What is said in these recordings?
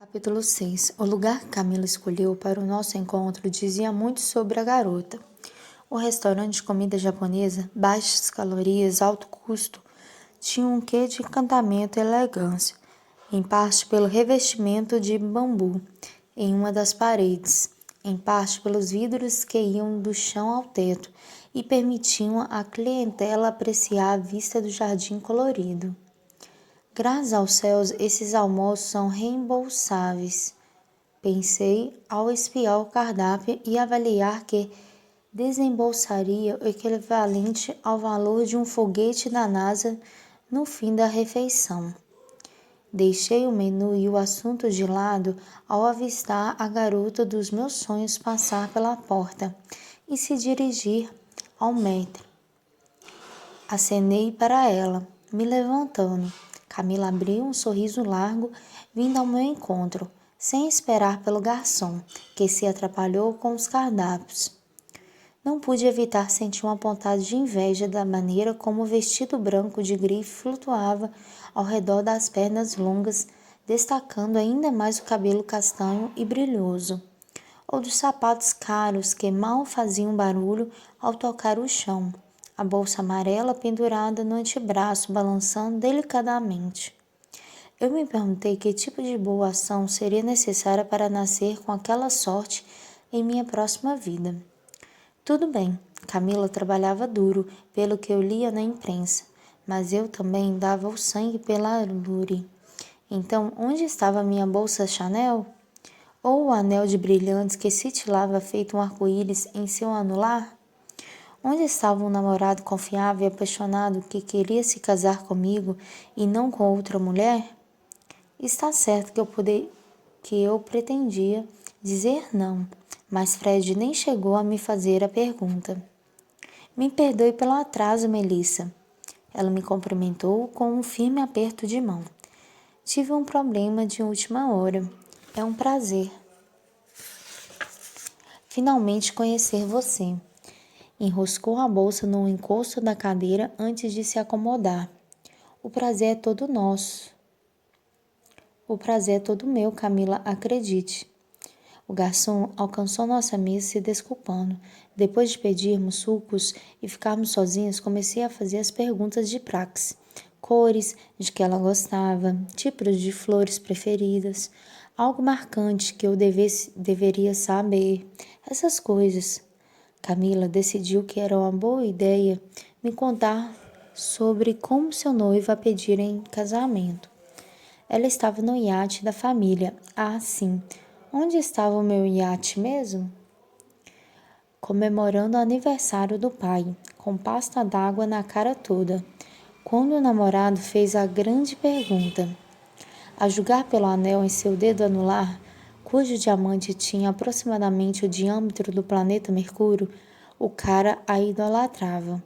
Capítulo 6. O lugar que Camila escolheu para o nosso encontro dizia muito sobre a garota. O restaurante de comida japonesa, baixas calorias, alto custo, tinha um quê de encantamento e elegância, em parte pelo revestimento de bambu em uma das paredes, em parte pelos vidros que iam do chão ao teto e permitiam à clientela apreciar a vista do jardim colorido. Graças aos céus, esses almoços são reembolsáveis, pensei ao espiar o cardápio e avaliar que desembolsaria o equivalente ao valor de um foguete da NASA no fim da refeição. Deixei o menu e o assunto de lado ao avistar a garota dos meus sonhos passar pela porta e se dirigir ao maître. Acenei para ela, me levantando. Camila abriu um sorriso largo, vindo ao meu encontro, sem esperar pelo garçom, que se atrapalhou com os cardápios. Não pude evitar sentir uma pontada de inveja da maneira como o vestido branco de grife flutuava ao redor das pernas longas, destacando ainda mais o cabelo castanho e brilhoso, ou dos sapatos caros que mal faziam barulho ao tocar o chão, a bolsa amarela pendurada no antebraço balançando delicadamente. Eu me perguntei que tipo de boa ação seria necessária para nascer com aquela sorte em minha próxima vida. Tudo bem, Camila trabalhava duro, pelo que eu lia na imprensa, mas eu também dava o sangue pela Lure. Então, onde estava minha bolsa Chanel? Ou o anel de brilhantes que cintilava feito um arco-íris em seu anular? Onde estava um namorado confiável e apaixonado que queria se casar comigo e não com outra mulher? Está certo que eu pretendia dizer não, mas Fred nem chegou a me fazer a pergunta. Me perdoe pelo atraso, Melissa. Ela me cumprimentou com um firme aperto de mão. Tive um problema de última hora. É um prazer. Finalmente conhecer você. Enroscou a bolsa no encosto da cadeira antes de se acomodar. O prazer é todo nosso. O prazer é todo meu, Camila, acredite. O garçom alcançou nossa mesa se desculpando. Depois de pedirmos sucos e ficarmos sozinhos, comecei a fazer as perguntas de praxe. Cores de que ela gostava, tipos de flores preferidas, algo marcante que eu deveria saber. Essas coisas. Camila decidiu que era uma boa ideia me contar sobre como seu noivo a pedir em casamento. Ela estava no iate da família. Ah, sim. Onde estava o meu iate mesmo? Comemorando o aniversário do pai, com pasta d'água na cara toda, quando o namorado fez a grande pergunta. A julgar pelo anel em seu dedo anular, cujo diamante tinha aproximadamente o diâmetro do planeta Mercúrio, o cara a idolatrava.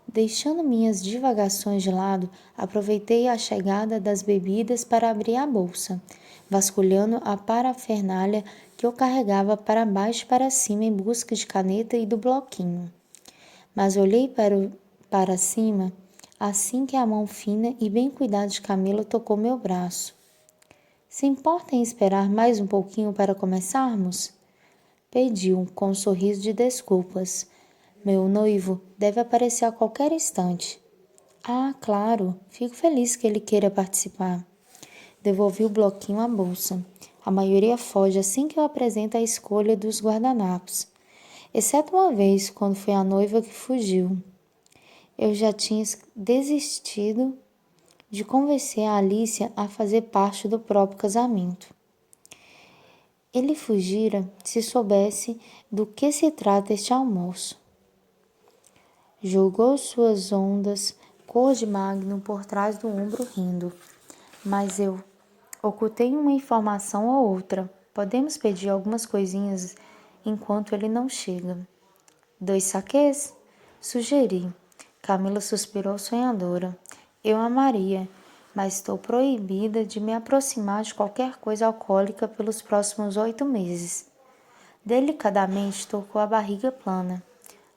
Deixando minhas divagações de lado, aproveitei a chegada das bebidas para abrir a bolsa, vasculhando a parafernália que eu carregava para baixo e para cima em busca de caneta e do bloquinho. Mas olhei para cima assim que a mão fina e bem cuidada de Camila tocou meu braço. Se importa em esperar mais um pouquinho para começarmos? Pediu, com um sorriso de desculpas. Meu noivo deve aparecer a qualquer instante. Ah, claro, fico feliz que ele queira participar. Devolvi o bloquinho à bolsa. A maioria foge assim que eu apresento a escolha dos guardanapos. Exceto uma vez, quando foi a noiva que fugiu. Eu já tinha desistido de convencer a Alicia a fazer parte do próprio casamento. Ele fugira se soubesse do que se trata este almoço. Jogou suas ondas cor de magno por trás do ombro rindo. Mas eu ocultei uma informação ou outra. Podemos pedir algumas coisinhas enquanto ele não chega. 2 saquês? Sugeri. Camila suspirou sonhadora. Eu amaria, mas estou proibida de me aproximar de qualquer coisa alcoólica pelos próximos 8 meses. Delicadamente tocou a barriga plana.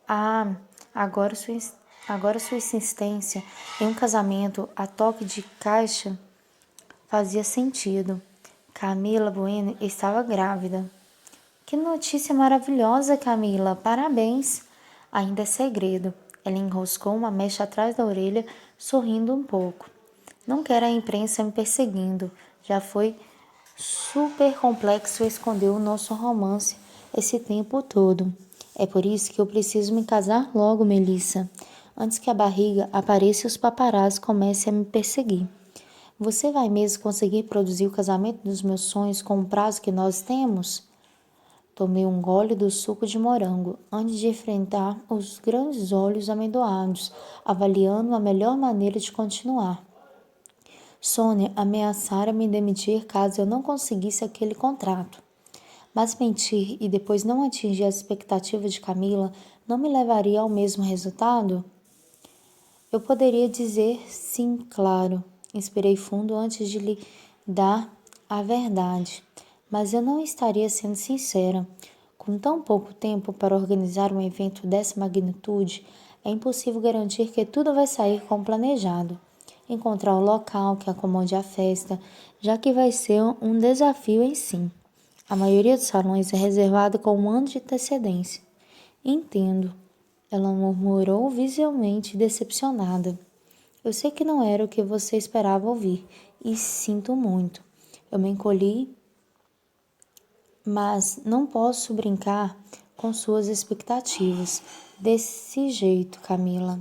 Ah, agora sua insistência em um casamento a toque de caixa fazia sentido. Camila Bueno estava grávida. Que notícia maravilhosa, Camila! Parabéns! Ainda é segredo. Ela enroscou uma mecha atrás da orelha, sorrindo um pouco. Não quero a imprensa me perseguindo. Já foi super complexo esconder o nosso romance esse tempo todo. É por isso que eu preciso me casar logo, Melissa, antes que a barriga apareça e os paparazzi comecem a me perseguir. Você vai mesmo conseguir produzir o casamento dos meus sonhos com o prazo que nós temos? Tomei um gole do suco de morango antes de enfrentar os grandes olhos amendoados, avaliando a melhor maneira de continuar. Sônia ameaçara me demitir caso eu não conseguisse aquele contrato. Mas mentir e depois não atingir as expectativas de Camila não me levaria ao mesmo resultado? Eu poderia dizer sim, claro. Inspirei fundo antes de lhe dar a verdade. Mas eu não estaria sendo sincera. Com tão pouco tempo para organizar um evento dessa magnitude, é impossível garantir que tudo vai sair como planejado. Encontrar o local que acomode a festa, já que vai ser um desafio em si. A maioria dos salões é reservada com um ano de antecedência. Entendo. Ela murmurou visivelmente decepcionada. Eu sei que não era o que você esperava ouvir, e sinto muito. Eu me encolhi, mas não posso brincar com suas expectativas. Desse jeito, Camila.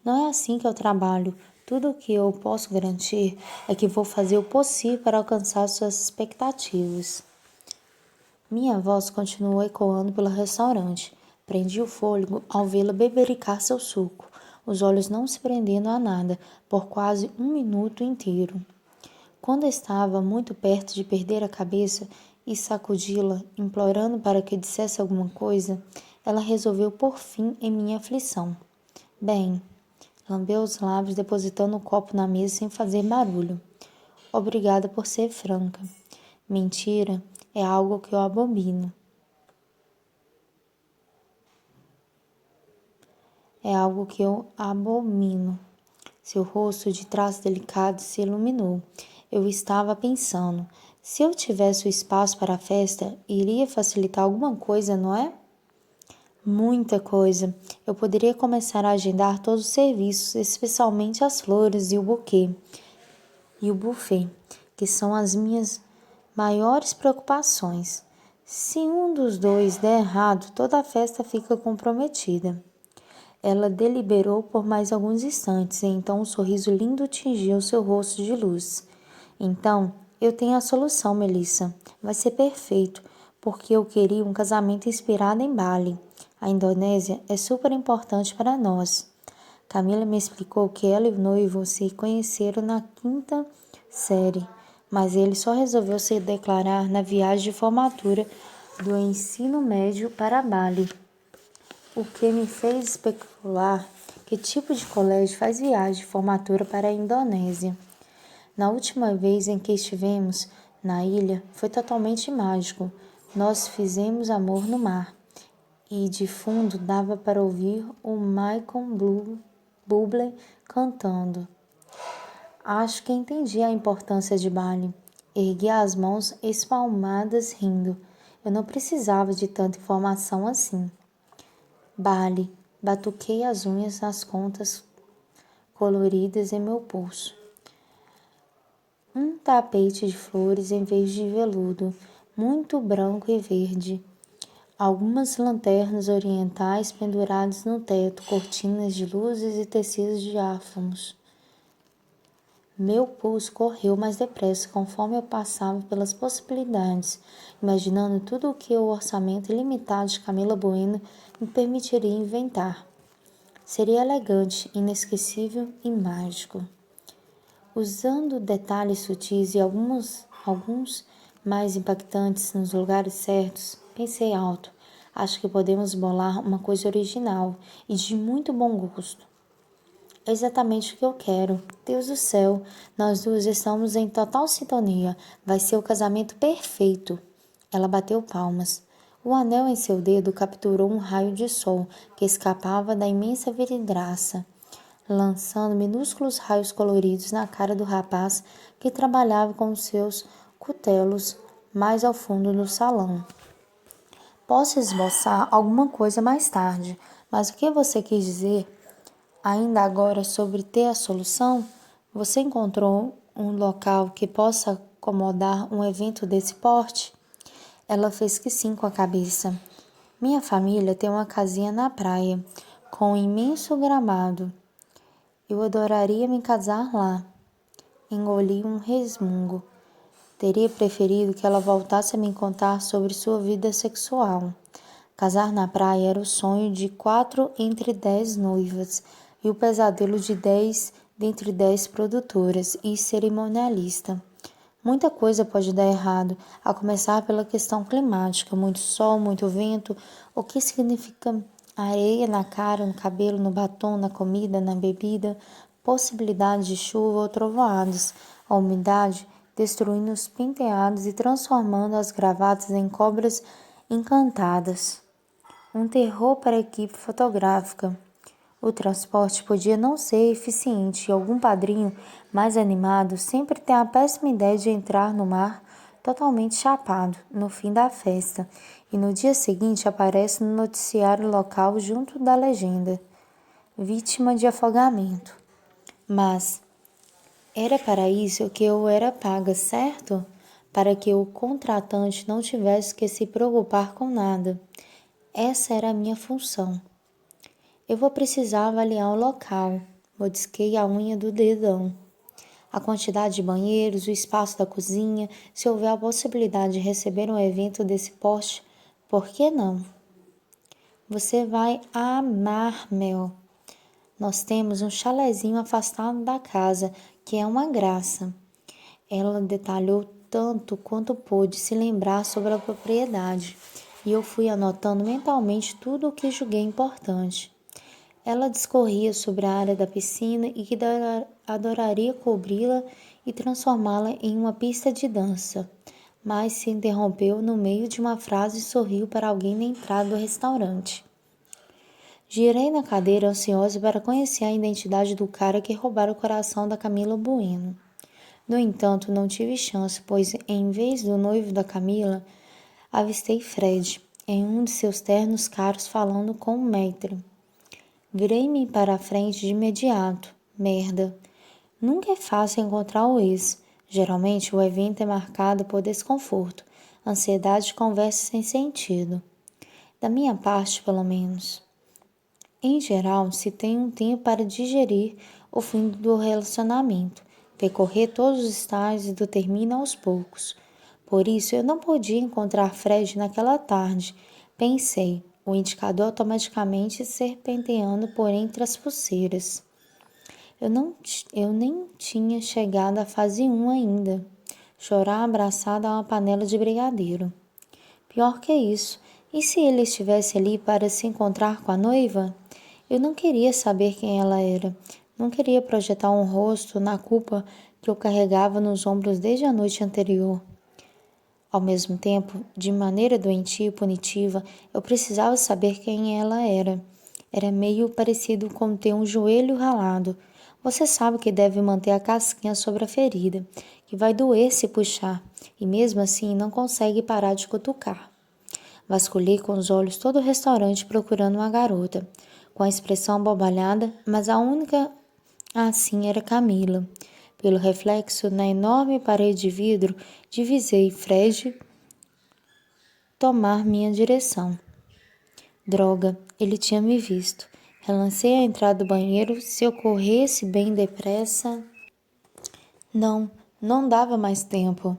Não é assim que eu trabalho. Tudo o que eu posso garantir é que vou fazer o possível para alcançar suas expectativas. Minha voz continuou ecoando pelo restaurante. Prendi o fôlego ao vê-la bebericar seu suco, os olhos não se prendendo a nada, por quase um minuto inteiro. Quando estava muito perto de perder a cabeça e sacudi-la, implorando para que dissesse alguma coisa, ela resolveu por fim em minha aflição. Bem, lambeu os lábios, depositando o copo na mesa sem fazer barulho. Obrigada por ser franca. Mentira é algo que eu abomino. É algo que eu abomino. Seu rosto de traços delicados se iluminou. Eu estava pensando, se eu tivesse o espaço para a festa, iria facilitar alguma coisa, não é? Muita coisa. Eu poderia começar a agendar todos os serviços, especialmente as flores e o buquê. E o buffet, que são as minhas maiores preocupações. Se um dos dois der errado, toda a festa fica comprometida. Ela deliberou por mais alguns instantes, e então um sorriso lindo tingiu seu rosto de luz. Então, eu tenho a solução, Melissa. Vai ser perfeito, porque eu queria um casamento inspirado em Bali. A Indonésia é super importante para nós. Camila me explicou que ela e o noivo se conheceram na quinta série, mas ele só resolveu se declarar na viagem de formatura do ensino médio para Bali, o que me fez especular que tipo de colégio faz viagem de formatura para a Indonésia. Na última vez em que estivemos na ilha, foi totalmente mágico. Nós fizemos amor no mar e de fundo dava para ouvir o Michael Bublé cantando. Acho que entendi a importância de Bali. Ergui as mãos espalmadas rindo. Eu não precisava de tanta informação assim. Bali, batuquei as unhas nas contas coloridas em meu pulso. Um tapete de flores em vez de veludo, muito branco e verde. Algumas lanternas orientais penduradas no teto, cortinas de luzes e tecidos diáfanos. Meu pulso correu mais depressa conforme eu passava pelas possibilidades, imaginando tudo o que o orçamento ilimitado de Camila Bueno me permitiria inventar. Seria elegante, inesquecível e mágico. Usando detalhes sutis e alguns mais impactantes nos lugares certos, pensei alto. Acho que podemos bolar uma coisa original e de muito bom gosto. É exatamente o que eu quero. Deus do céu, nós duas estamos em total sintonia. Vai ser o casamento perfeito. Ela bateu palmas. O anel em seu dedo capturou um raio de sol que escapava da imensa vidraça, lançando minúsculos raios coloridos na cara do rapaz que trabalhava com seus cutelos mais ao fundo do salão. Posso esboçar alguma coisa mais tarde, mas o que você quis dizer ainda agora sobre ter a solução? Você encontrou um local que possa acomodar um evento desse porte? Ela fez que sim com a cabeça. Minha família tem uma casinha na praia, com um imenso gramado. Eu adoraria me casar lá. Engoli um resmungo. Teria preferido que ela voltasse a me contar sobre sua vida sexual. Casar na praia era o sonho de 4 entre 10 noivas e o pesadelo de 10 dentre 10 produtoras e cerimonialista. Muita coisa pode dar errado, a começar pela questão climática, muito sol, muito vento, o que significa areia na cara, no cabelo, no batom, na comida, na bebida, possibilidade de chuva ou trovoadas, a umidade destruindo os penteados e transformando as gravatas em cobras encantadas. Um terror para a equipe fotográfica. O transporte podia não ser eficiente e algum padrinho mais animado sempre tem a péssima ideia de entrar no mar totalmente chapado no fim da festa e no dia seguinte aparece no noticiário local junto da legenda: vítima de afogamento. Mas era para isso que eu era paga, certo? Para que o contratante não tivesse que se preocupar com nada. Essa era a minha função. Eu vou precisar avaliar o local. Mordisquei a unha do dedão. A quantidade de banheiros, o espaço da cozinha, se houver a possibilidade de receber um evento desse porte, por que não? Você vai amar, Mel. Nós temos um chalezinho afastado da casa, que é uma graça. Ela detalhou tanto quanto pôde se lembrar sobre a propriedade, e eu fui anotando mentalmente tudo o que julguei importante. Ela discorria sobre a área da piscina e que adoraria cobri-la e transformá-la em uma pista de dança, mas se interrompeu no meio de uma frase e sorriu para alguém na entrada do restaurante. Girei na cadeira ansiosa para conhecer a identidade do cara que roubara o coração da Camila Bueno. No entanto, não tive chance, pois em vez do noivo da Camila, avistei Fred, em um de seus ternos caros falando com o maître. Virei-me para a frente de imediato. Merda. Nunca é fácil encontrar o ex. Geralmente o evento é marcado por desconforto, ansiedade e conversa sem sentido. Da minha parte, pelo menos. Em geral, se tem um tempo para digerir o fim do relacionamento, percorrer todos os estágios do término aos poucos. Por isso, eu não podia encontrar Fred naquela tarde. Pensei, o indicador automaticamente serpenteando por entre as pulseiras. Eu nem tinha chegado à fase 1 ainda. Chorar abraçada a uma panela de brigadeiro. Pior que isso, e se ele estivesse ali para se encontrar com a noiva? Eu não queria saber quem ela era. Não queria projetar um rosto na culpa que eu carregava nos ombros desde a noite anterior. Ao mesmo tempo, de maneira doentia e punitiva, eu precisava saber quem ela era. Era meio parecido com ter um joelho ralado. Você sabe que deve manter a casquinha sobre a ferida, que vai doer se puxar, e mesmo assim não consegue parar de cutucar. Vasculhei com os olhos todo o restaurante procurando uma garota, com a expressão abobalhada, mas a única assim era Camila. Pelo reflexo na enorme parede de vidro, divisei Fred tomar minha direção. Droga, ele tinha me visto. Relancei a entrada do banheiro. Se eu corresse bem depressa... Não dava mais tempo.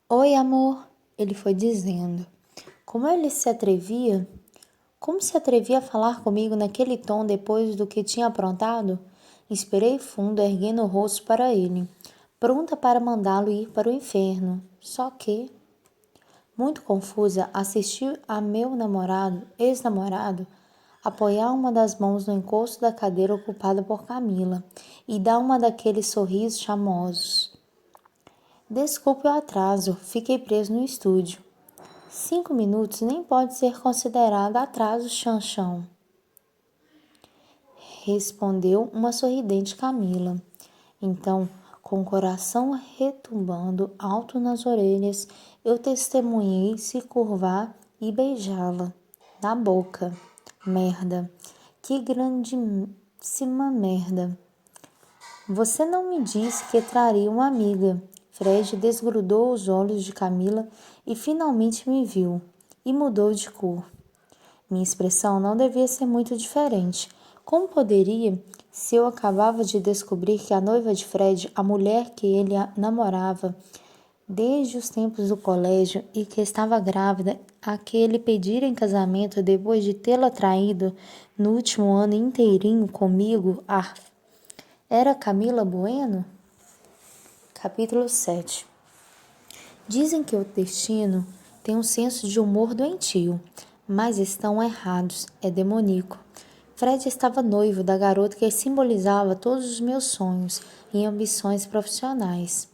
Oi, amor, ele foi dizendo. Como ele se atrevia? Como se atrevia a falar comigo naquele tom depois do que tinha aprontado? Inspirei fundo, erguendo o rosto para ele, pronta para mandá-lo ir para o inferno. Só que, muito confusa, assisti a meu ex-namorado, apoiar uma das mãos no encosto da cadeira ocupada por Camila e dar uma daqueles sorrisos charmosos. Desculpe o atraso, fiquei preso no estúdio. 5 minutos nem pode ser considerado atraso, chanchão. Respondeu uma sorridente Camila. Então, Com o coração retumbando alto nas orelhas, eu testemunhei se curvar e beijá-la na boca. Merda, que grandíssima merda. Você não me disse que traria uma amiga. Fred desgrudou os olhos de Camila e finalmente me viu, e mudou de cor. Minha expressão não devia ser muito diferente. Como poderia, se eu acabava de descobrir que a noiva de Fred, a mulher que ele namorava desde os tempos do colégio e que estava grávida, a que ele pedira em casamento depois de tê-la traído no último ano inteirinho comigo, era Camila Bueno? Capítulo 7. Dizem que o destino tem um senso de humor doentio, mas estão errados, é demoníaco. Fred estava noivo da garota que simbolizava todos os meus sonhos e ambições profissionais.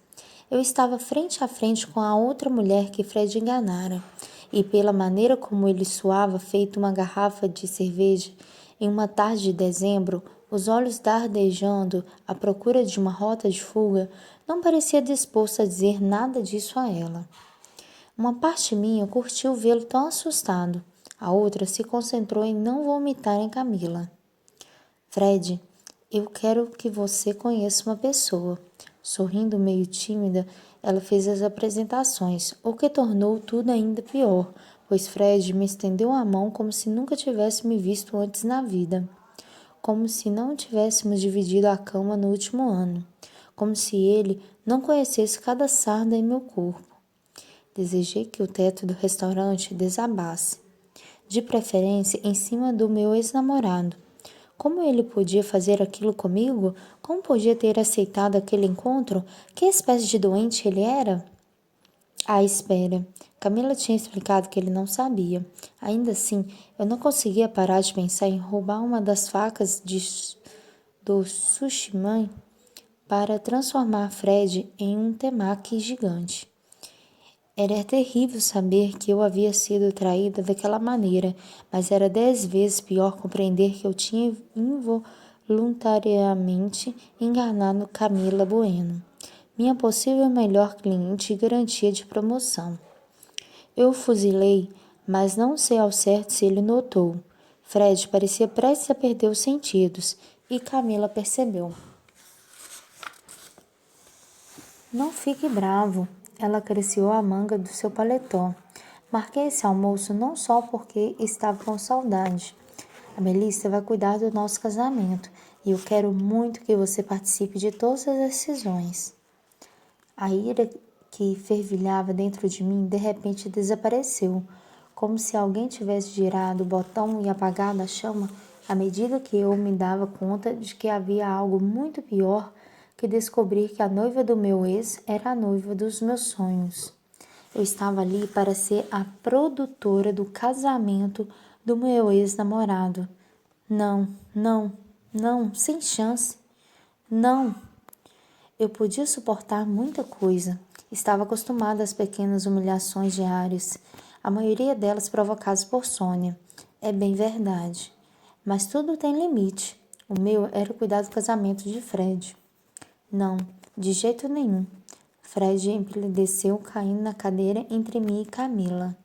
Eu estava frente a frente com a outra mulher que Fred enganara, e pela maneira como ele suava feito uma garrafa de cerveja em uma tarde de dezembro, os olhos dardejando à procura de uma rota de fuga, não parecia disposto a dizer nada disso a ela. Uma parte minha curtiu vê-lo tão assustado, a outra se concentrou em não vomitar em Camila. Fred, eu quero que você conheça uma pessoa. Sorrindo meio tímida, ela fez as apresentações, o que tornou tudo ainda pior, pois Fred me estendeu a mão como se nunca tivesse me visto antes na vida. Como se não tivéssemos dividido a cama no último ano, como se ele não conhecesse cada sarda em meu corpo. Desejei que o teto do restaurante desabasse, de preferência em cima do meu ex-namorado. Como ele podia fazer aquilo comigo? Como podia ter aceitado aquele encontro? Que espécie de doente ele era? Espera. Camila tinha explicado que ele não sabia. Ainda assim, eu não conseguia parar de pensar em roubar uma das facas do sushi man para transformar Fred em um temaki gigante. Era terrível saber que eu havia sido traída daquela maneira, mas era 10 vezes pior compreender que eu tinha involuntariamente enganado Camila Bueno, minha possível melhor cliente e garantia de promoção. Eu o fuzilei, mas não sei ao certo se ele notou. Fred parecia prestes a perder os sentidos, e Camila percebeu. Não fique bravo. Ela acariciou a manga do seu paletó. Marquei esse almoço não só porque estava com saudade. A Melissa vai cuidar do nosso casamento e eu quero muito que você participe de todas as decisões. A ira que fervilhava dentro de mim de repente desapareceu, como se alguém tivesse girado o botão e apagado a chama à medida que eu me dava conta de que havia algo muito pior que descobrir que a noiva do meu ex era a noiva dos meus sonhos. Eu estava ali para ser a produtora do casamento do meu ex-namorado. Não, não, não, sem chance. Não. Eu podia suportar muita coisa. Estava acostumada às pequenas humilhações diárias, a maioria delas provocadas por Sônia. É bem verdade. Mas tudo tem limite. O meu era cuidar do casamento de Fred. Não, de jeito nenhum. Fred empalideceu, caindo na cadeira entre mim e Camila.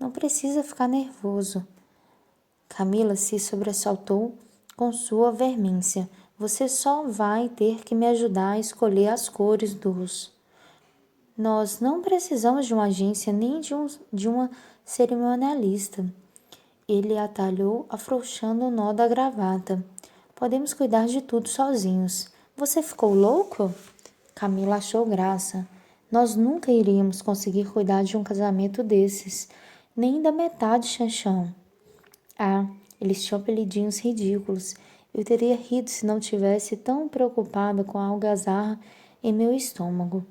Não precisa ficar nervoso. Camila se sobressaltou com sua veemência. Você só vai ter que me ajudar a escolher as cores dos... Nós não precisamos de uma agência nem de uma cerimonialista. Ele atalhou, afrouxando o nó da gravata. Podemos cuidar de tudo sozinhos. Você ficou louco? Camila achou graça. Nós nunca iríamos conseguir cuidar de um casamento desses, nem da metade, Chanchão. Eles tinham apelidinhos ridículos. Eu teria rido se não tivesse tão preocupada com a algazarra em meu estômago.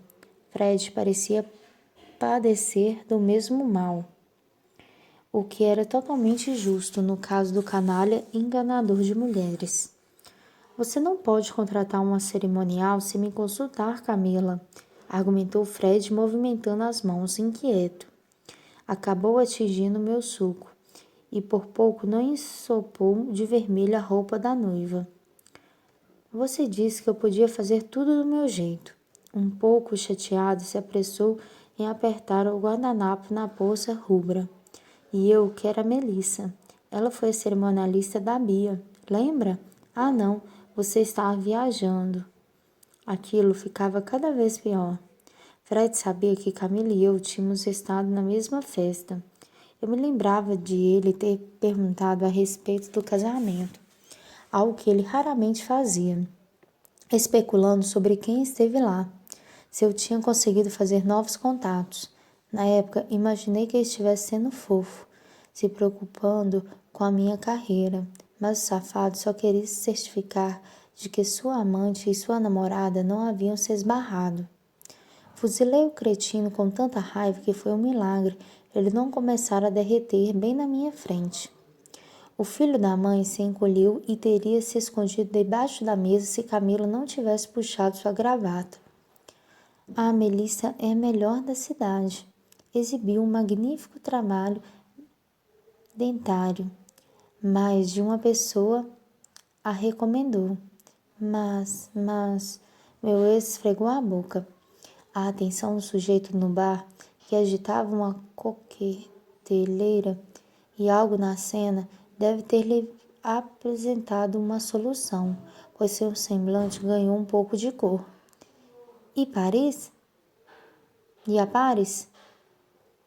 Fred parecia padecer do mesmo mal, o que era totalmente justo no caso do canalha enganador de mulheres. Você não pode contratar uma cerimonial sem me consultar, Camila, argumentou Fred, movimentando as mãos, inquieto. Acabou atingindo meu sulco, e por pouco não ensopou de vermelho a roupa da noiva. Você disse que eu podia fazer tudo do meu jeito. Um pouco chateado, se apressou em apertar o guardanapo na bolsa rubra. E eu, que era Melissa. Ela foi a cerimonialista da Bia. Lembra? Ah, não, você estava viajando. Aquilo ficava cada vez pior. Fred sabia que Camila e eu tínhamos estado na mesma festa. Eu me lembrava de ele ter perguntado a respeito do casamento, algo que ele raramente fazia, especulando sobre quem esteve lá, se eu tinha conseguido fazer novos contatos. Na época, imaginei que ele estivesse sendo fofo, se preocupando com a minha carreira, mas o safado só queria se certificar de que sua amante e sua namorada não haviam se esbarrado. Fuzilei o cretino com tanta raiva que foi um milagre ele não começar a derreter bem na minha frente. O filho da mãe se encolheu e teria se escondido debaixo da mesa se Camila não tivesse puxado sua gravata. A Melissa é a melhor da cidade. Exibiu um magnífico trabalho dentário. Mais de uma pessoa a recomendou. Meu ex esfregou a boca. A atenção do sujeito no bar, que agitava uma coqueteleira e algo na cena, deve ter-lhe apresentado uma solução, pois seu semblante ganhou um pouco de cor. E Paris? E a Paris?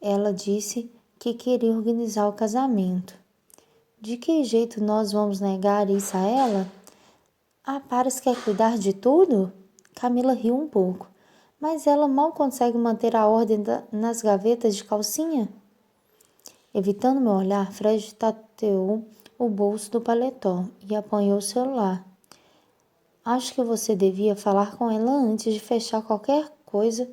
Ela disse que queria organizar o casamento. De que jeito nós vamos negar isso a ela? A Paris quer cuidar de tudo? Camila riu um pouco. Mas ela mal consegue manter a ordem nas gavetas de calcinha? Evitando meu olhar, Fred tateou o bolso do paletó e apanhou o celular. Acho que você devia falar com ela antes de fechar qualquer coisa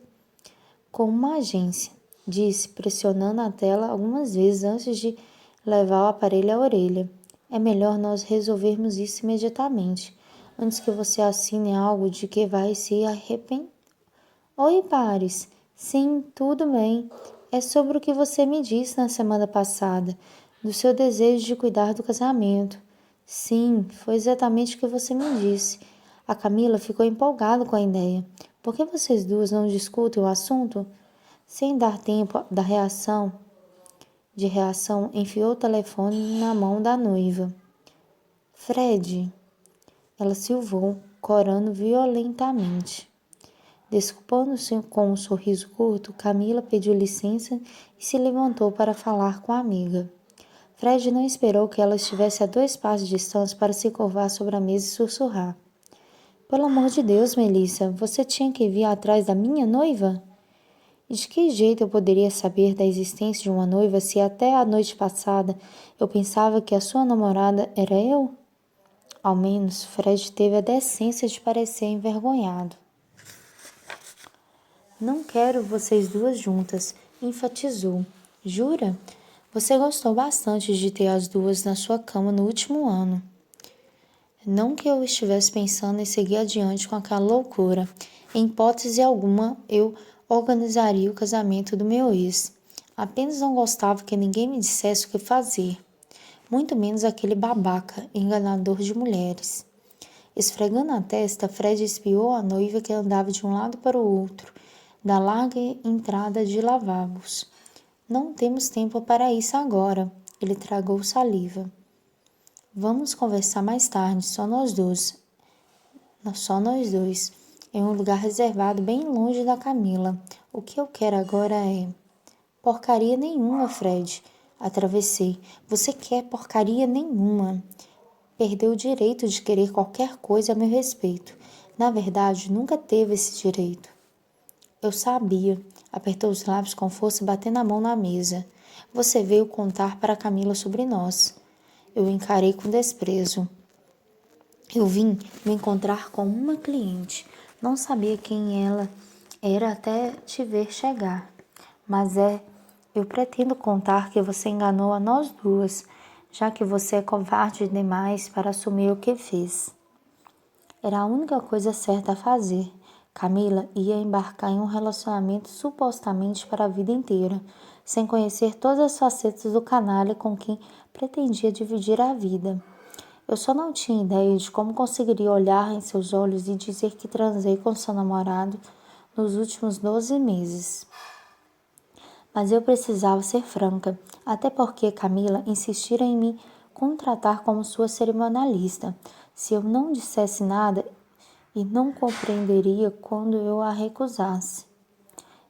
com uma agência, disse, pressionando a tela algumas vezes antes de levar o aparelho à orelha. É melhor nós resolvermos isso imediatamente, antes que você assine algo de que vai se arrepender. Oi, Paris. Sim, tudo bem. É sobre o que você me disse na semana passada, do seu desejo de cuidar do casamento. Sim, foi exatamente o que você me disse. A Camila ficou empolgada com a ideia. Por que vocês duas não discutem o assunto? Sem dar tempo de reação, enfiou o telefone na mão da noiva. Fred, ela silvou, corando violentamente. Desculpando-se com um sorriso curto, Camila pediu licença e se levantou para falar com a amiga. Fred não esperou que ela estivesse a 2 passos de distância para se curvar sobre a mesa e sussurrar. Pelo amor de Deus, Melissa, você tinha que vir atrás da minha noiva? E de que jeito eu poderia saber da existência de uma noiva se até a noite passada eu pensava que a sua namorada era eu? Ao menos, Fred teve a decência de parecer envergonhado. Não quero vocês duas juntas, enfatizou. Jura? Você gostou bastante de ter as duas na sua cama no último ano. Não que eu estivesse pensando em seguir adiante com aquela loucura. Em hipótese alguma, eu organizaria o casamento do meu ex. Apenas não gostava que ninguém me dissesse o que fazer. Muito menos aquele babaca, enganador de mulheres. Esfregando a testa, Fred espiou a noiva que andava de um lado para o outro, da larga entrada de lavabos. Não temos tempo para isso agora. Ele tragou saliva. Vamos conversar mais tarde, só nós dois. Em um lugar reservado bem longe da Camila. O que eu quero agora é... Porcaria nenhuma, Fred. Atravessei. Você quer porcaria nenhuma. Perdeu o direito de querer qualquer coisa a meu respeito. Na verdade, nunca teve esse direito. Eu sabia. Apertou os lábios com força e batendo a mão na mesa. Você veio contar para Camila sobre nós. Eu encarei com desprezo. Eu vim me encontrar com uma cliente. Não sabia quem ela era até te ver chegar. Mas eu pretendo contar que você enganou a nós duas, já que você é covarde demais para assumir o que fez. Era a única coisa certa a fazer. Camila ia embarcar em um relacionamento supostamente para a vida inteira, sem conhecer todas as facetas do canalha com quem pretendia dividir a vida. Eu só não tinha ideia de como conseguiria olhar em seus olhos e dizer que transei com seu namorado nos últimos 12 meses. Mas eu precisava ser franca, até porque Camila insistira em me contratar como sua cerimonialista. Se eu não dissesse nada, e não compreenderia quando eu a recusasse.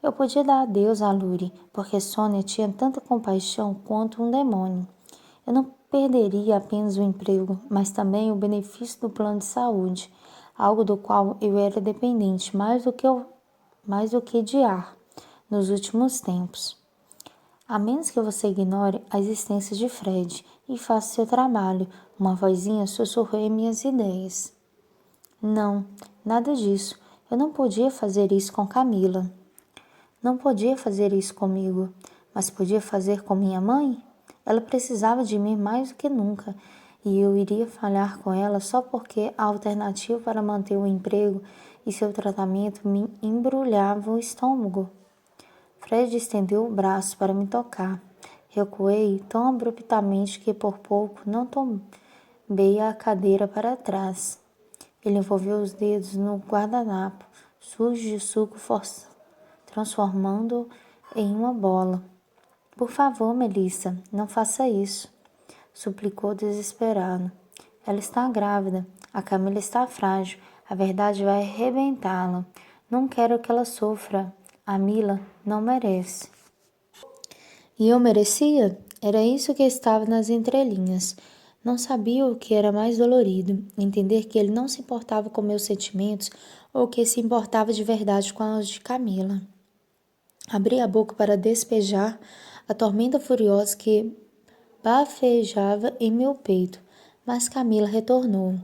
Eu podia dar adeus a Luri, porque Sônia tinha tanta compaixão quanto um demônio. Eu não perderia apenas o emprego, mas também o benefício do plano de saúde, algo do qual eu era dependente mais do que de ar nos últimos tempos. A menos que você ignore a existência de Fred e faça seu trabalho, uma vozinha sussurrou em minhas ideias. Não, nada disso. Eu não podia fazer isso com Camila. Não podia fazer isso comigo, mas podia fazer com minha mãe? Ela precisava de mim mais do que nunca, e eu iria falhar com ela só porque a alternativa para manter o emprego e seu tratamento me embrulhava o estômago. Fred estendeu o braço para me tocar. Recuei tão abruptamente que por pouco não tombei a cadeira para trás. Ele envolveu os dedos no guardanapo, sujo de suco, transformando-o em uma bola. Por favor, Melissa, não faça isso, suplicou desesperado. Ela está grávida, a Camila está frágil, a verdade vai arrebentá-la. Não quero que ela sofra. A Mila não merece. E eu merecia? Era isso que estava nas entrelinhas. Não sabia o que era mais dolorido, entender que ele não se importava com meus sentimentos ou que se importava de verdade com os de Camila. Abri a boca para despejar a tormenta furiosa que bafejava em meu peito, mas Camila retornou.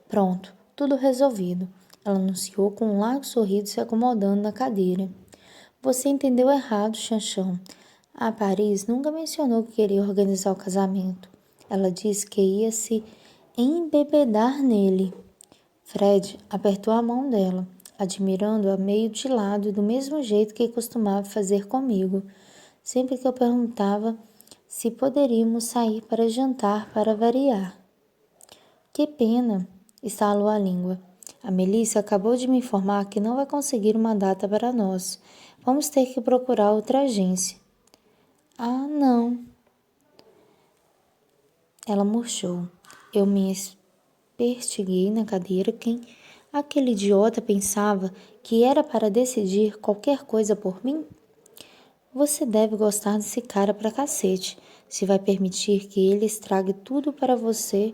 Pronto, tudo resolvido. Ela anunciou com um largo sorriso se acomodando na cadeira. Você entendeu errado, Chanchão. A Paris nunca mencionou que queria organizar o casamento. Ela disse que ia se embebedar nele. Fred apertou a mão dela, admirando-a meio de lado, do mesmo jeito que costumava fazer comigo, sempre que eu perguntava se poderíamos sair para jantar para variar. Que pena, estalou a língua. A Melissa acabou de me informar que não vai conseguir uma data para nós. Vamos ter que procurar outra agência. Ah, não. Ela murchou. Eu me espertiguei na cadeira. Quem aquele idiota pensava que era para decidir qualquer coisa por mim? Você deve gostar desse cara pra cacete, se vai permitir que ele estrague tudo para você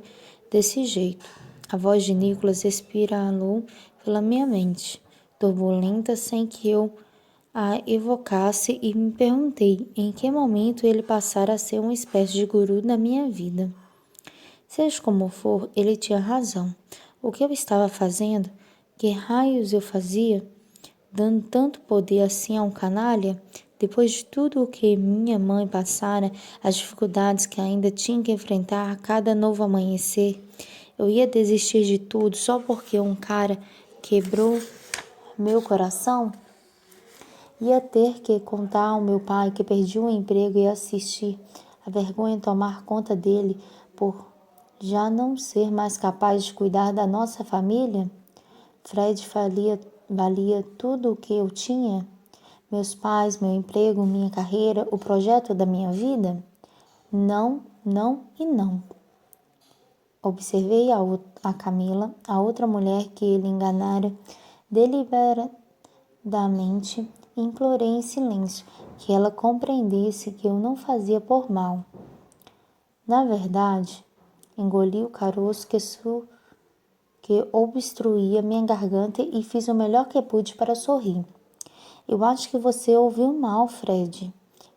desse jeito. A voz de Nicholas espiralou pela minha mente, turbulenta sem que eu a evocasse, e me perguntei em que momento ele passara a ser uma espécie de guru da minha vida. Seja como for, ele tinha razão. O que eu estava fazendo? Que raios eu fazia? Dando tanto poder assim a um canalha? Depois de tudo o que minha mãe passara, as dificuldades que ainda tinha que enfrentar a cada novo amanhecer, eu ia desistir de tudo só porque um cara quebrou meu coração? Ia ter que contar ao meu pai que perdi o emprego e assistir a vergonha tomar conta dele por já não ser mais capaz de cuidar da nossa família? Fred valia tudo o que eu tinha? Meus pais, meu emprego, minha carreira, o projeto da minha vida? Não, não e não. Observei a Camila, a outra mulher que ele enganara deliberadamente, e implorei em silêncio que ela compreendesse que eu não fazia por mal. Na verdade, engoli o caroço que obstruía minha garganta e fiz o melhor que pude para sorrir. Eu acho que você ouviu mal, Fred.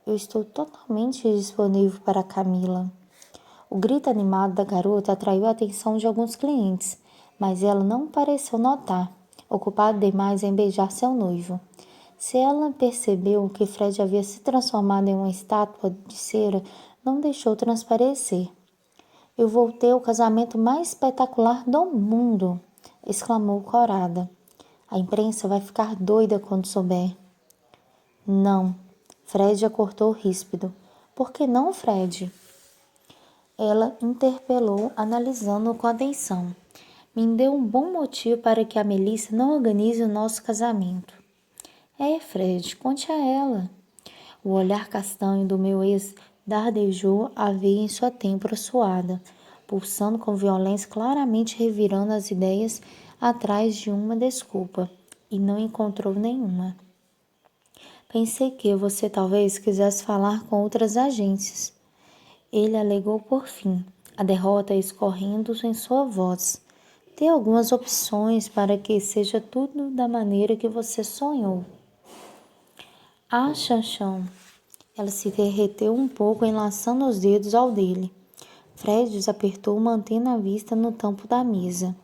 Eu estou totalmente disponível para Camila. O grito animado da garota atraiu a atenção de alguns clientes, mas ela não pareceu notar, ocupada demais em beijar seu noivo. Se ela percebeu que Fred havia se transformado em uma estátua de cera, não deixou transparecer. Eu vou ter o casamento mais espetacular do mundo, exclamou corada. A imprensa vai ficar doida quando souber. Não, Fred a cortou ríspido. Por que não, Fred? Ela interpelou, analisando-o com atenção. Me deu um bom motivo para que a Melissa não organize o nosso casamento. Fred, conte a ela. O olhar castanho do meu ex dardejou a veia em sua têmpora suada, pulsando com violência, claramente revirando as ideias atrás de uma desculpa, e não encontrou nenhuma. Pensei que você talvez quisesse falar com outras agências. Ele alegou por fim, a derrota escorrendo em sua voz. Tem algumas opções para que seja tudo da maneira que você sonhou. Chanchão. Ela se derreteu um pouco, enlaçando os dedos ao dele. Fred os apertou, mantendo a vista no tampo da mesa.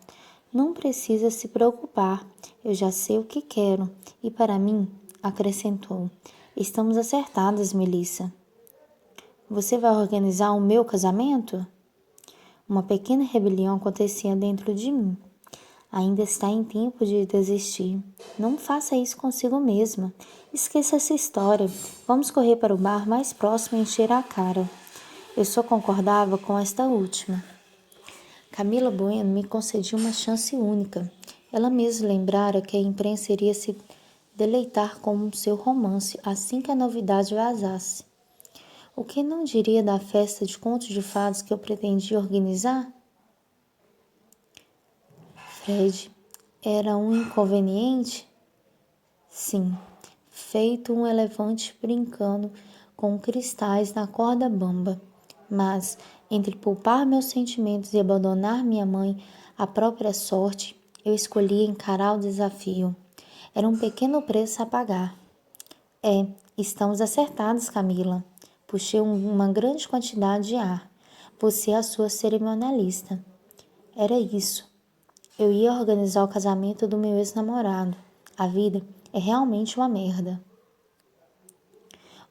Não precisa se preocupar, eu já sei o que quero. E para mim, acrescentou, estamos acertadas, Melissa. Você vai organizar o meu casamento? Uma pequena rebelião acontecia dentro de mim. Ainda está em tempo de desistir. Não faça isso consigo mesma. Esqueça essa história. Vamos correr para o bar mais próximo e encher a cara. Eu só concordava com esta última. Camila Bueno me concedia uma chance única. Ela mesma lembrara que a imprensa iria se deleitar com seu romance assim que a novidade vazasse. O que não diria da festa de contos de fadas que eu pretendia organizar? Fred era um inconveniente? Sim, feito um elefante brincando com cristais na corda bamba. Mas, entre poupar meus sentimentos e abandonar minha mãe à própria sorte, eu escolhi encarar o desafio. Era um pequeno preço a pagar. Estamos acertados, Camila. Puxei uma grande quantidade de ar. Você é a sua cerimonialista. Era isso. Eu ia organizar o casamento do meu ex-namorado. A vida é realmente uma merda.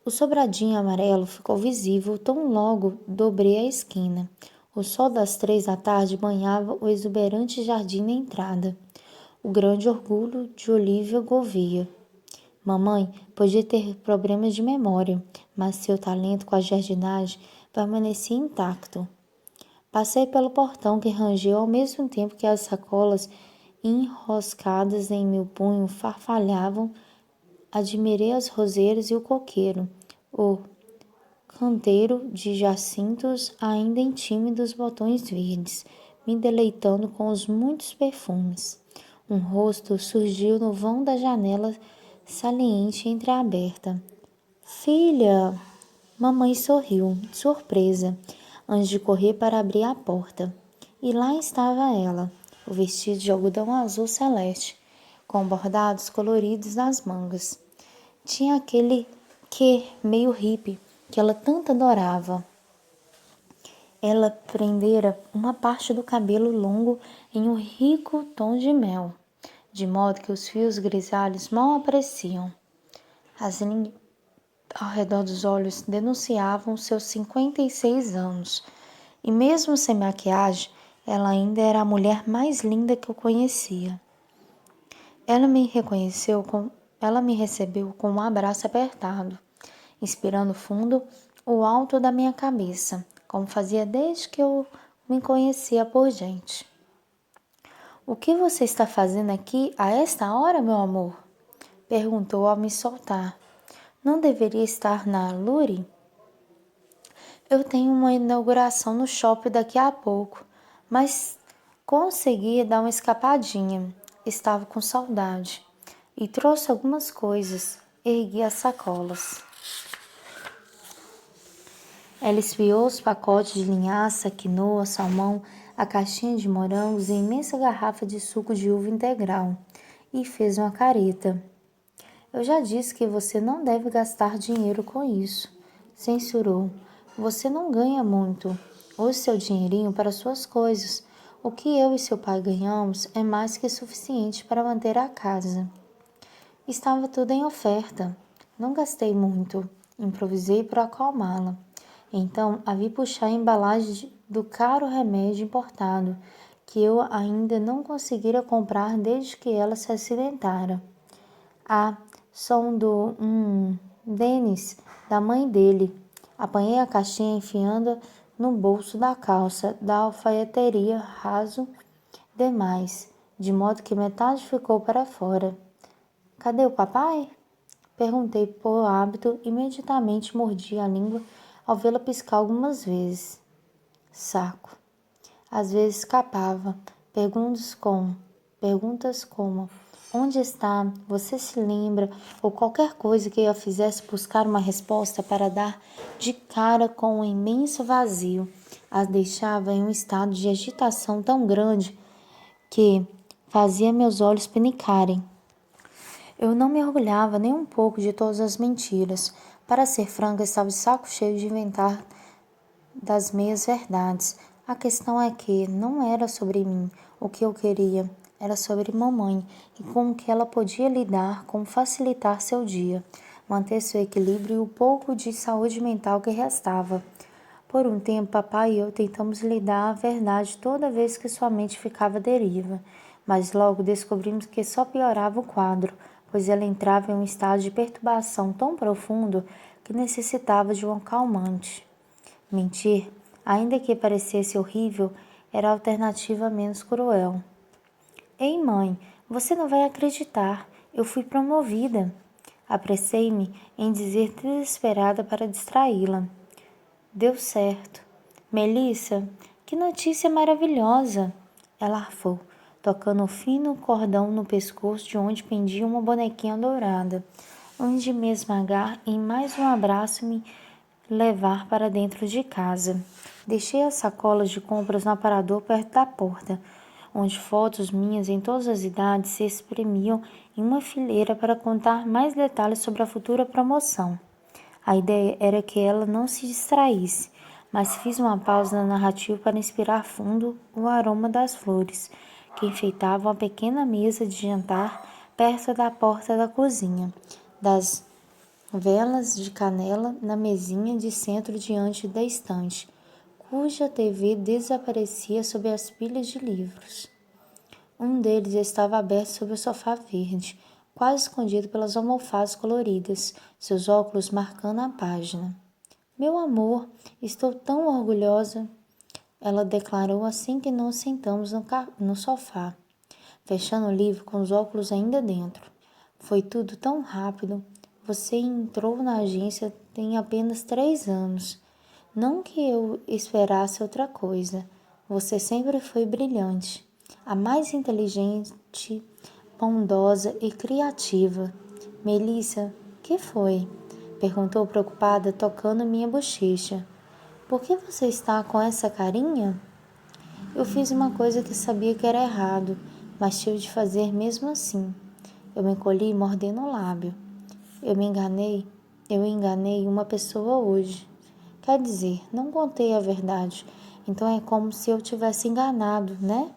O sobradinho amarelo ficou visível tão logo dobrei a esquina. O sol das 3 da tarde banhava o exuberante jardim na entrada. O grande orgulho de Olivia Gouveia. Mamãe podia ter problemas de memória, mas seu talento com a jardinagem permanecia intacto. Passei pelo portão que rangeu ao mesmo tempo que as sacolas enroscadas em meu punho farfalhavam. Admirei as roseiras e o coqueiro, o canteiro de jacintos ainda em tímidos botões verdes, me deleitando com os muitos perfumes. Um rosto surgiu no vão da janela saliente entreaberta. Filha! Mamãe sorriu, surpresa, antes de correr para abrir a porta. E lá estava ela, o vestido de algodão azul celeste, com bordados coloridos nas mangas. Tinha aquele quê meio hippie que ela tanto adorava. Ela prendera uma parte do cabelo longo em um rico tom de mel, de modo que os fios grisalhos mal apareciam. As linhas ao redor dos olhos denunciavam seus 56 anos, e mesmo sem maquiagem, ela ainda era a mulher mais linda que eu conhecia. Ela me recebeu com um abraço apertado, inspirando fundo o alto da minha cabeça, como fazia desde que eu me conhecia por gente. O que você está fazendo aqui a esta hora, meu amor? Perguntou ao me soltar. Não deveria estar na Lure? Eu tenho uma inauguração no shopping daqui a pouco, mas consegui dar uma escapadinha. Estava com saudade. E trouxe algumas coisas. Ergui as sacolas. Ela espiou os pacotes de linhaça, quinoa, salmão, a caixinha de morangos e a imensa garrafa de suco de uva integral e fez uma careta. Eu já disse que você não deve gastar dinheiro com isso, censurou. Você não ganha muito. Use seu dinheirinho para suas coisas. O que eu e seu pai ganhamos é mais que suficiente para manter a casa. Estava tudo em oferta. Não gastei muito. Improvisei para acalmá-la. Então, a vi puxar a embalagem do caro remédio importado, que eu ainda não conseguira comprar desde que ela se acidentara. Som do Denis, da mãe dele. Apanhei a caixinha enfiando no bolso da calça da alfaiateria raso demais, de modo que metade ficou para fora. Cadê o papai? Perguntei por hábito e imediatamente mordi a língua ao vê-la piscar algumas vezes. Saco. Às vezes escapava. Perguntas como onde está? Você se lembra? Ou qualquer coisa que a fizesse buscar uma resposta para dar de cara com um imenso vazio. As deixava em um estado de agitação tão grande que fazia meus olhos penicarem. Eu não me orgulhava nem um pouco de todas as mentiras. Para ser franca, estava de saco cheio de inventar das meias verdades. A questão é que não era sobre mim o que eu queria, era sobre mamãe e como que ela podia lidar com facilitar seu dia, manter seu equilíbrio e o pouco de saúde mental que restava. Por um tempo, papai e eu tentamos lhe dar a verdade toda vez que sua mente ficava à deriva, mas logo descobrimos que só piorava o quadro, pois ela entrava em um estado de perturbação tão profundo que necessitava de um calmante. Mentir, ainda que parecesse horrível, era a alternativa menos cruel. Ei, mãe, você não vai acreditar. Eu fui promovida. Apressei-me em dizer desesperada para distraí-la. Deu certo. Melissa, que notícia maravilhosa! Ela arfou, tocando um fino cordão no pescoço de onde pendia uma bonequinha dourada, antes de me esmagar em mais um abraço e me levar para dentro de casa. Deixei as sacolas de compras no aparador perto da porta, onde fotos minhas em todas as idades se espremiam em uma fileira para contar mais detalhes sobre a futura promoção. A ideia era que ela não se distraísse, mas fiz uma pausa na narrativa para inspirar fundo o aroma das flores, que enfeitavam a pequena mesa de jantar perto da porta da cozinha, das velas de canela na mesinha de centro diante da estante, cuja TV desaparecia sob as pilhas de livros. Um deles estava aberto sobre o sofá verde, quase escondido pelas almofadas coloridas, seus óculos marcando a página. Meu amor, estou tão orgulhosa, ela declarou assim que nos sentamos no sofá, fechando o livro com os óculos ainda dentro. Foi tudo tão rápido. Você entrou na agência tem apenas 3 anos. Não que eu esperasse outra coisa. Você sempre foi brilhante, a mais inteligente, bondosa e criativa. Melissa, que foi? Perguntou preocupada, tocando minha bochecha. Por que você está com essa carinha? Eu fiz uma coisa que sabia que era errado, mas tive de fazer mesmo assim. Eu me encolhi mordendo o lábio. Eu enganei uma pessoa hoje. Quer dizer, não contei a verdade, então é como se eu tivesse enganado, né?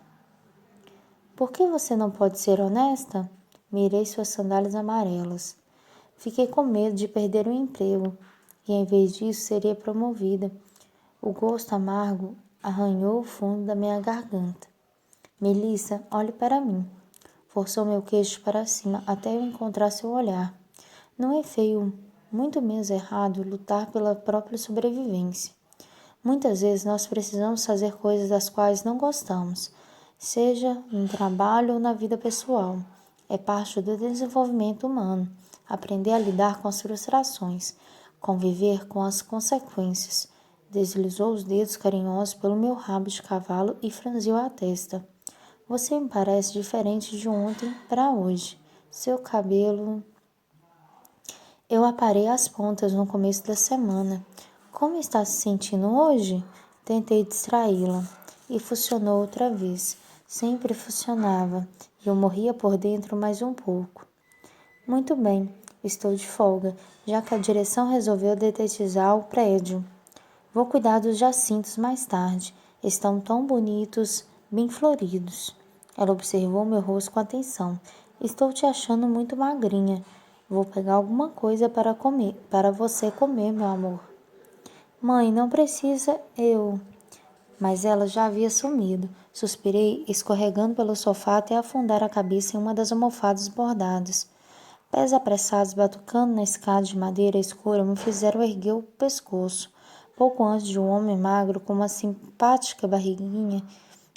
Por que você não pode ser honesta? Mirei suas sandálias amarelas. Fiquei com medo de perder o emprego, e em vez disso seria promovida. O gosto amargo arranhou o fundo da minha garganta. Melissa, olhe para mim. Forçou meu queixo para cima até eu encontrar seu olhar. Não é feio, muito menos errado, lutar pela própria sobrevivência. Muitas vezes nós precisamos fazer coisas das quais não gostamos, seja no trabalho ou na vida pessoal. É parte do desenvolvimento humano, aprender a lidar com as frustrações, conviver com as consequências. Deslizou os dedos carinhosos pelo meu rabo de cavalo e franziu a testa. Você me parece diferente de ontem para hoje. Seu cabelo... Eu aparei as pontas no começo da semana. Como está se sentindo hoje? Tentei distraí-la. E funcionou outra vez. Sempre funcionava. E eu morria por dentro mais um pouco. Muito bem, estou de folga, já que a direção resolveu detetizar o prédio. Vou cuidar dos jacintos mais tarde. Estão tão bonitos, bem floridos. Ela observou meu rosto com atenção. Estou te achando muito magrinha. Vou pegar alguma coisa para comer, para você comer, meu amor. Mãe, não precisa eu. Mas ela já havia sumido. Suspirei, escorregando pelo sofá até afundar a cabeça em uma das almofadas bordadas. Pés apressados batucando na escada de madeira escura me fizeram erguer o pescoço. pouco antes de um homem magro com uma simpática barriguinha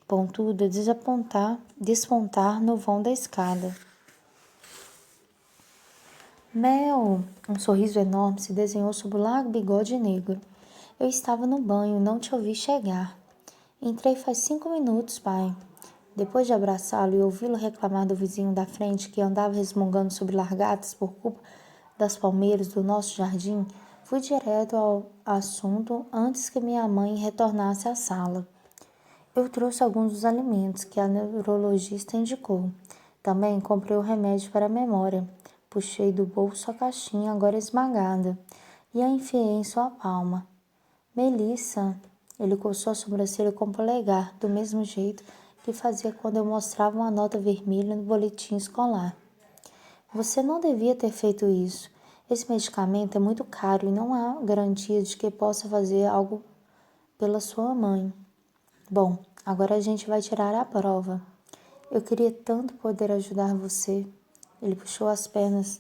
pontuda despontar no vão da escada. Mel! Um sorriso enorme se desenhou sob o largo bigode negro. Eu estava no banho, não te ouvi chegar. Entrei faz 5 minutos, pai. Depois de abraçá-lo e ouvi-lo reclamar do vizinho da frente que andava resmungando sobre largatas por culpa das palmeiras do nosso jardim, fui direto ao assunto antes que minha mãe retornasse à sala. Eu trouxe alguns dos alimentos que a neurologista indicou. Também comprei o remédio para a memória. Puxei do bolso a caixinha agora esmagada e a enfiei em sua palma. Melissa, ele coçou a sobrancelha com o polegar, do mesmo jeito que fazia quando eu mostrava uma nota vermelha no boletim escolar. Você não devia ter feito isso. Esse medicamento é muito caro e não há garantia de que possa fazer algo pela sua mãe. Bom, agora a gente vai tirar a prova. Eu queria tanto poder ajudar você. Ele puxou as pernas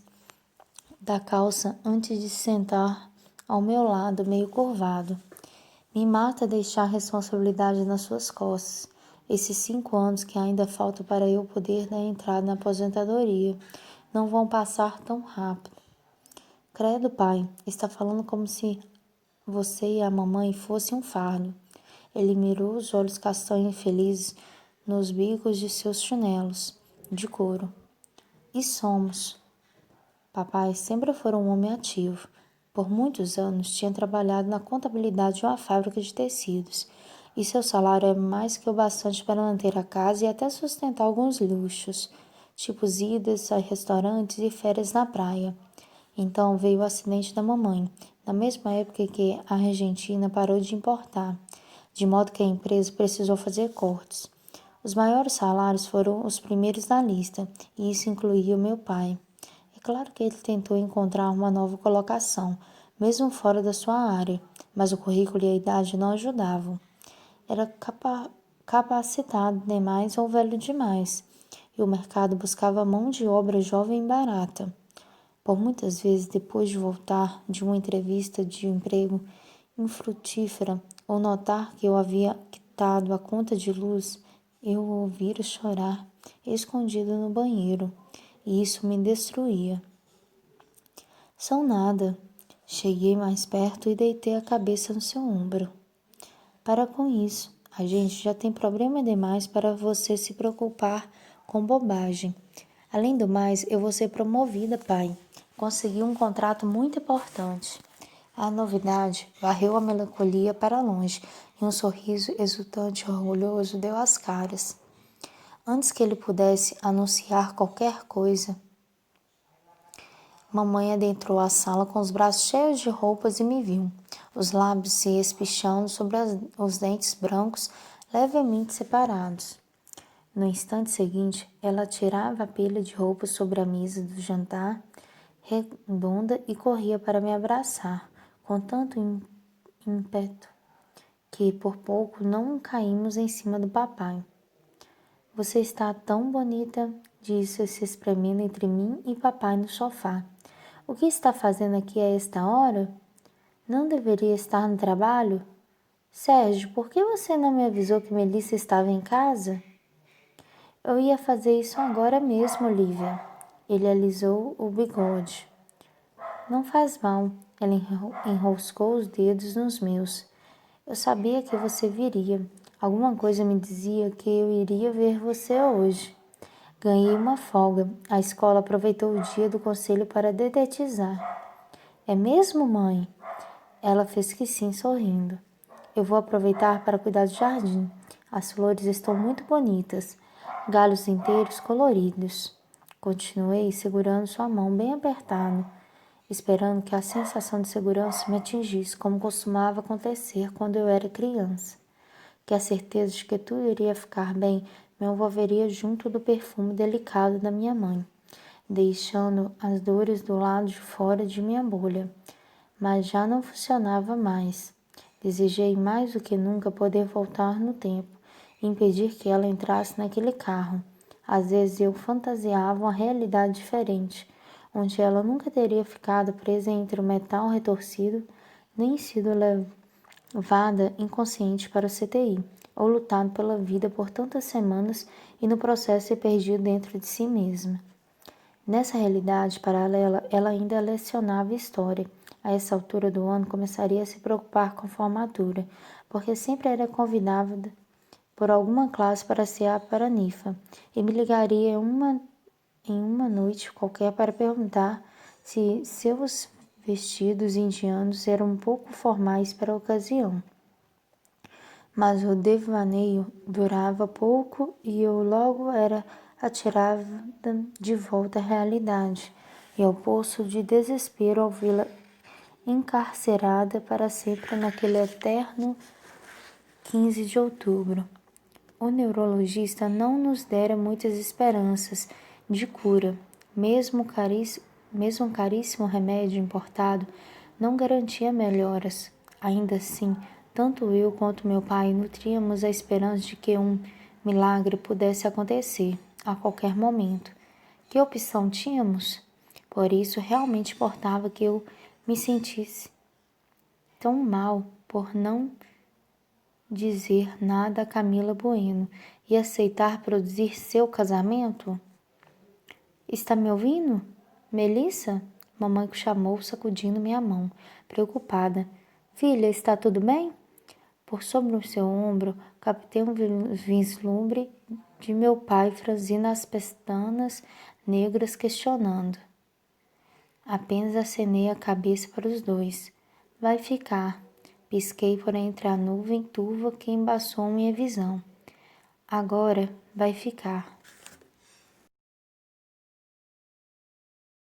da calça antes de se sentar ao meu lado, meio curvado. Me mata deixar a responsabilidade nas suas costas. Esses 5 anos que ainda faltam para eu poder dar entrada na aposentadoria não vão passar tão rápido. Credo, pai, está falando como se você e a mamãe fossem um fardo. Ele mirou os olhos castanhos felizes nos bicos de seus chinelos de couro. E somos. Papai sempre foi um homem ativo. Por muitos anos tinha trabalhado na contabilidade de uma fábrica de tecidos, e seu salário é mais que o bastante para manter a casa e até sustentar alguns luxos, tipo idas a restaurantes e férias na praia. Então veio o acidente da mamãe, na mesma época que a Argentina parou de importar, de modo que a empresa precisou fazer cortes. Os maiores salários foram os primeiros na lista, e isso incluía o meu pai. É claro que ele tentou encontrar uma nova colocação, mesmo fora da sua área, mas o currículo e a idade não ajudavam. Era capacitado demais ou velho demais, e o mercado buscava mão de obra jovem e barata. Por muitas vezes, depois de voltar de uma entrevista de emprego infrutífera ou notar que eu havia quitado a conta de luz, eu o ouvira chorar, escondido no banheiro, e isso me destruía. São nada. Cheguei mais perto e deitei a cabeça no seu ombro. Para com isso. A gente já tem problema demais para você se preocupar com bobagem. Além do mais, eu vou ser promovida, pai. Consegui um contrato muito importante. A novidade varreu a melancolia para longe e um sorriso exultante e orgulhoso deu às caras. Antes que ele pudesse anunciar qualquer coisa, mamãe adentrou a sala com os braços cheios de roupas e me viu, os lábios se espichando sobre os dentes brancos levemente separados. No instante seguinte, ela tirava a pilha de roupas sobre a mesa do jantar redonda e corria para me abraçar, com tanto ímpeto que por pouco não caímos em cima do papai. Você está tão bonita, disse se espremendo entre mim e papai no sofá. O que está fazendo aqui a esta hora? Não deveria estar no trabalho? Sérgio, por que você não me avisou que Melissa estava em casa? Eu ia fazer isso agora mesmo, Lívia. Ele alisou o bigode. Não faz mal. Ela enroscou os dedos nos meus. Eu sabia que você viria. Alguma coisa me dizia que eu iria ver você hoje. Ganhei uma folga. A escola aproveitou o dia do conselho para dedetizar. É mesmo, mãe? Ela fez que sim, sorrindo. Eu vou aproveitar para cuidar do jardim. As flores estão muito bonitas. Galhos inteiros coloridos. Continuei segurando sua mão bem apertada, esperando que a sensação de segurança me atingisse, como costumava acontecer quando eu era criança. Que a certeza de que tudo iria ficar bem me envolveria junto do perfume delicado da minha mãe, deixando as dores do lado de fora de minha bolha. Mas já não funcionava mais. Desejei mais do que nunca poder voltar no tempo e impedir que ela entrasse naquele carro. Às vezes eu fantasiava uma realidade diferente, onde ela nunca teria ficado presa entre o metal retorcido, nem sido levada inconsciente para o CTI, ou lutado pela vida por tantas semanas e no processo se perdido dentro de si mesma. Nessa realidade paralela, ela ainda lecionava história. A essa altura do ano, começaria a se preocupar com a formatura, porque sempre era convidada por alguma classe para ser a paranifa, e me ligaria em uma noite qualquer para perguntar se seus vestidos indianos eram um pouco formais para a ocasião. Mas o devaneio durava pouco e eu logo era atirada de volta à realidade e ao poço de desespero ao vê-la encarcerada para sempre naquele eterno 15 de outubro. O neurologista não nos dera muitas esperanças de cura. Mesmo um caríssimo remédio importado não garantia melhoras. Ainda assim, tanto eu quanto meu pai nutríamos a esperança de que um milagre pudesse acontecer a qualquer momento. Que opção tínhamos? Por isso, realmente importava que eu me sentisse tão mal por não dizer nada a Camila Bueno e aceitar produzir seu casamento? Está me ouvindo? Melissa? Mamãe chamou, sacudindo minha mão, preocupada. Filha, está tudo bem? Por sobre o seu ombro, captei um vislumbre de meu pai franzindo as pestanas negras, questionando. Apenas acenei a cabeça para os dois. Vai ficar. Pisquei por entre a nuvem turva que embaçou minha visão. Agora vai ficar.